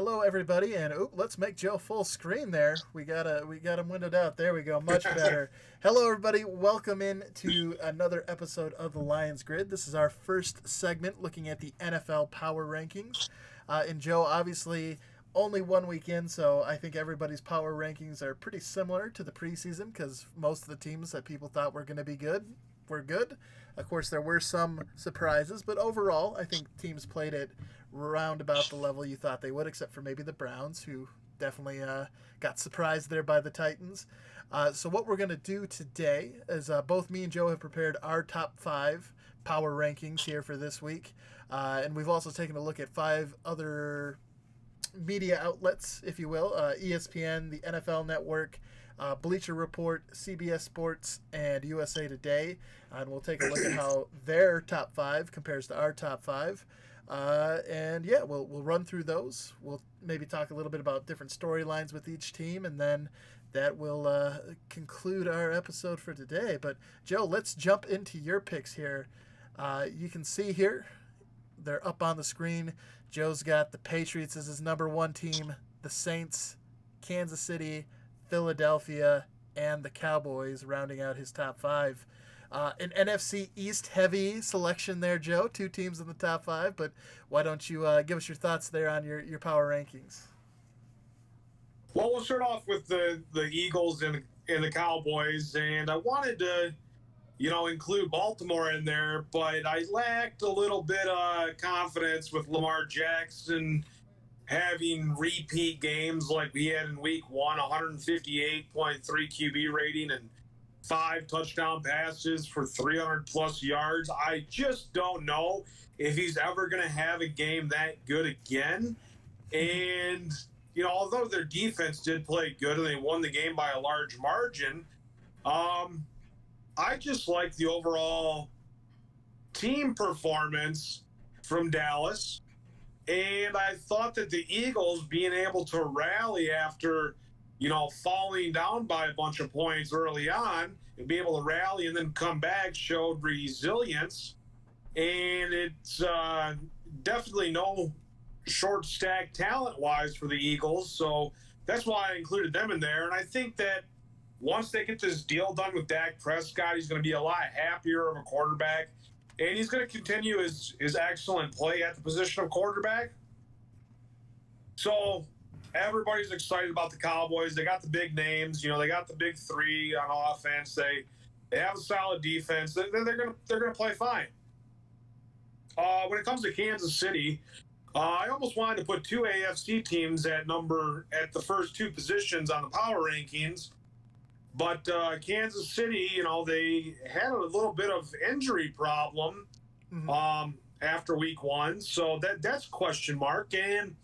Hello, everybody, and let's make Joe full screen. There, we got him windowed out. There we go, much better. Hello, everybody. Welcome in to another episode of the Lions Grid. This is our first segment looking at the NFL Power Rankings. And Joe, obviously, only 1 week in, so I think everybody's power rankings are pretty similar to the preseason because most of the teams that people thought were going to be good were good. Of course, there were some surprises, but overall, I think teams played it round about the level you thought they would, except for maybe the Browns, who definitely got surprised there by the Titans. So what we're going to do today is both me and Joe have prepared our top 5 power rankings here for this week. And we've also taken a look at 5 other media outlets, if you will, ESPN, the NFL Network, Bleacher Report, CBS Sports, and USA Today. And we'll take a look at how their top 5 compares to our top 5. And yeah, we'll run through those. We'll maybe talk a little bit about different storylines with each team, and then that will conclude our episode for today. But Joe, let's jump into your picks here. You can see here, they're up on the screen. Joe's got the Patriots as his number 1 team, the Saints, Kansas City, Philadelphia, and the Cowboys rounding out his top 5. An NFC East heavy selection there, Joe. 2 teams in the top 5, but why don't you give us your thoughts there on your power rankings? Well, we'll start off with the Eagles and the Cowboys, and I wanted to, include Baltimore in there, but I lacked a little bit of confidence with Lamar Jackson having repeat games like we had in week 1, 158.3 QB rating and 5 touchdown passes for 300 plus yards. I just don't know if he's ever going to have a game that good again. And, although their defense did play good and they won the game by a large margin, I just like the overall team performance from Dallas. And I thought that the Eagles being able to rally after, falling down by a bunch of points early on and be able to rally and then come back showed resilience. And it's definitely no short stack talent-wise for the Eagles. So that's why I included them in there. And I think that once they get this deal done with Dak Prescott, he's going to be a lot happier of a quarterback. And he's going to continue his excellent play at the position of quarterback. So everybody's excited about the Cowboys. They got the big names. They got the big 3 on offense. They have a solid defense. They're going to play fine. When it comes to Kansas City, I almost wanted to put 2 AFC teams at the first 2 positions on the power rankings. But Kansas City, they had a little bit of injury problem after week 1. So that's a question mark. And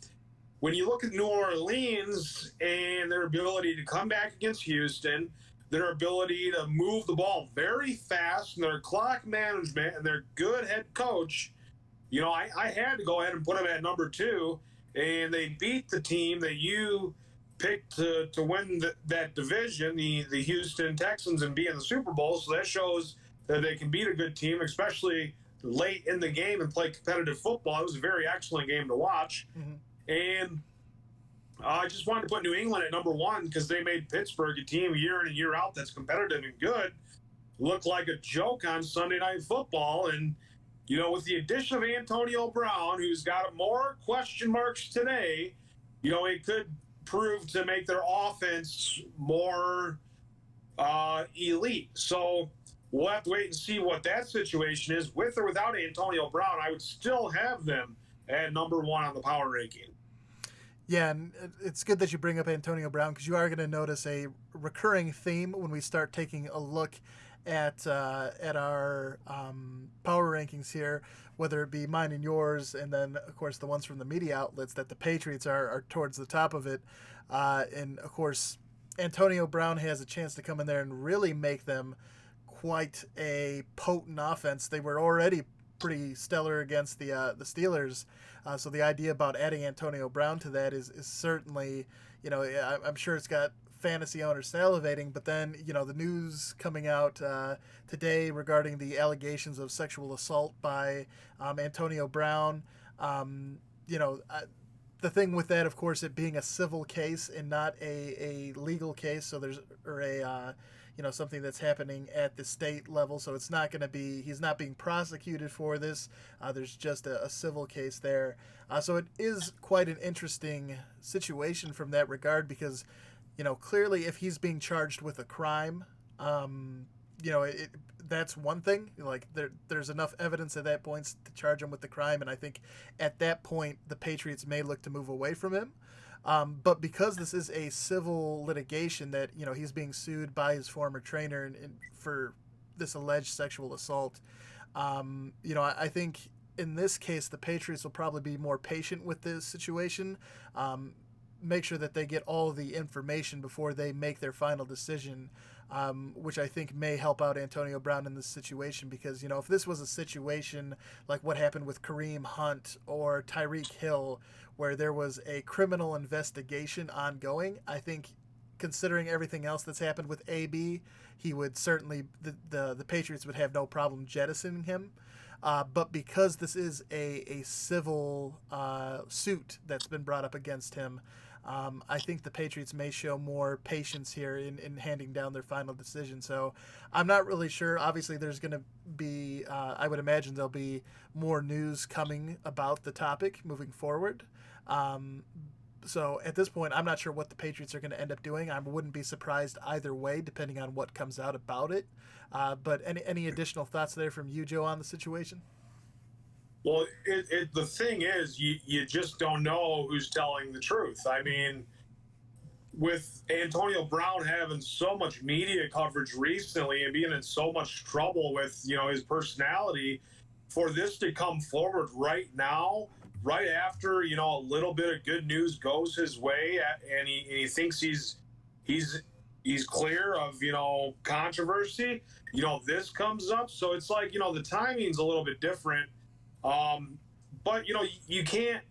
when you look at New Orleans and their ability to come back against Houston, their ability to move the ball very fast, and their clock management and their good head coach, I had to go ahead and put them at number 2. And they beat the team that you picked to win that division, the Houston Texans, and be in the Super Bowl. So that shows that they can beat a good team, especially late in the game, and play competitive football. It was a very excellent game to watch. Mm-hmm. And I just wanted to put New England at number 1 because they made Pittsburgh, a team year in and year out that's competitive and good, look like a joke on Sunday Night Football. And, with the addition of Antonio Brown, who's got more question marks today, it could prove to make their offense more elite. So we'll have to wait and see what that situation is. With or without Antonio Brown, I would still have them at number 1 on the power ranking. Yeah, and it's good that you bring up Antonio Brown because you are going to notice a recurring theme when we start taking a look at our power rankings here, whether it be mine and yours, and then, of course, the ones from the media outlets, that the Patriots are towards the top of it. And, of course, Antonio Brown has a chance to come in there and really make them quite a potent offense. They were already pretty stellar against the Steelers. So the idea about adding Antonio Brown to that is certainly, I'm sure it's got fantasy owners salivating. But then, the news coming out today regarding the allegations of sexual assault by Antonio Brown, the thing with that, of course, it being a civil case and not a legal case, so there's or a something that's happening at the state level, so it's not going to be he's not being prosecuted for this. There's just a civil case there, so it is quite an interesting situation from that regard because clearly if he's being charged with a crime, that's one thing. Like there's enough evidence at that point to charge him with the crime, and I think at that point the Patriots may look to move away from him. But because this is a civil litigation that he's being sued by his former trainer for this alleged sexual assault, I think in this case the Patriots will probably be more patient with this situation. Make sure that they get all the information before they make their final decision, which I think may help out Antonio Brown in this situation because, if this was a situation like what happened with Kareem Hunt or Tyreek Hill, where there was a criminal investigation ongoing, I think considering everything else that's happened with AB, he would certainly, the Patriots would have no problem jettisoning him. But because this is a civil suit that's been brought up against him, I think the Patriots may show more patience here in handing down their final decision. So I'm not really sure. Obviously, there's going to be, I would imagine there'll be more news coming about the topic moving forward. So at this point, I'm not sure what the Patriots are going to end up doing. I wouldn't be surprised either way, depending on what comes out about it. But any additional thoughts there from you, Joe, on the situation? Well, the thing is, you just don't know who's telling the truth. I mean, with Antonio Brown having so much media coverage recently and being in so much trouble with, his personality, for this to come forward right now, right after, a little bit of good news goes his way and he thinks he's clear of, controversy, this comes up. So it's like, the timing's a little bit different. But you can't.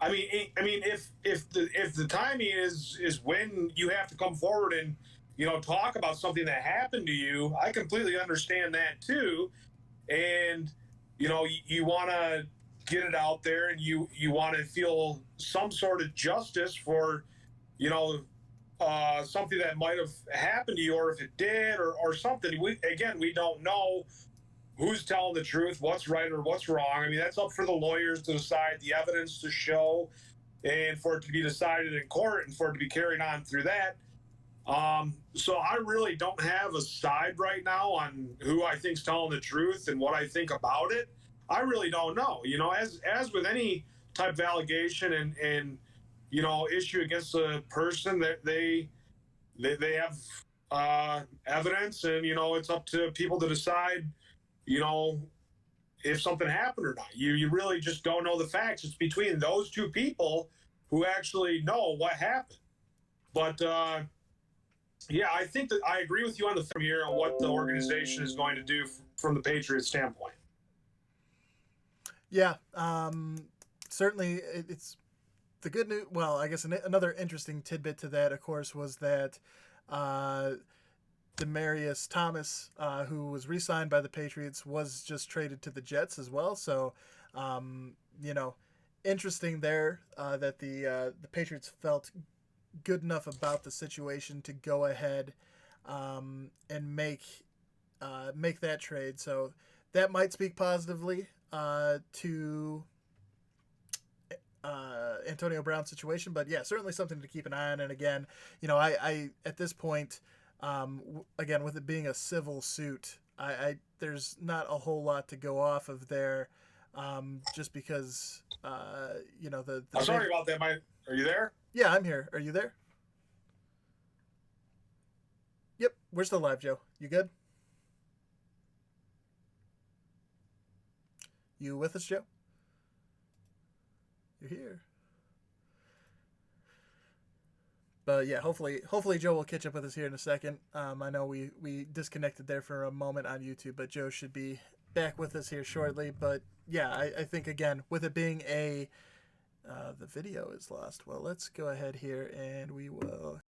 I mean, if the timing is when you have to come forward and talk about something that happened to you, I completely understand that too. And you want to get it out there, and you want to feel some sort of justice for something that might have happened to you, or if it did, or something. We don't know who's telling the truth, what's right or what's wrong. I mean, that's up for the lawyers to decide, the evidence to show, and for it to be decided in court and for it to be carried on through that. So I really don't have a side right now on who I think's telling the truth and what I think about it. I really don't know. As with any type of allegation and issue against a person, that they have evidence, and it's up to people to decide if something happened or not. You really just don't know the facts. It's between those two people who actually know what happened. But I think that I agree with you on the film here on what the organization is going to do from the Patriots standpoint. Yeah, certainly it's the good news. Well, I guess another interesting tidbit to that, of course, was that Demaryius Thomas, who was re-signed by the Patriots, was just traded to the Jets as well. So, interesting there that the Patriots felt good enough about the situation to go ahead and make that trade. So that might speak positively to Antonio Brown's situation. But yeah, certainly something to keep an eye on. And again, I at this point, again, with it being a civil suit, I there's not a whole lot to go off of there, just because I'm sorry about that, Mike. Are you there? Yeah, I'm here. Are you there? Yep, we're still live, Joe. You good? You with us, Joe? You're here. But yeah, hopefully Joe will catch up with us here in a second. I know we disconnected there for a moment on YouTube, but Joe should be back with us here shortly. But yeah, I think, again, with it being the video is lost. Well, let's go ahead here and we will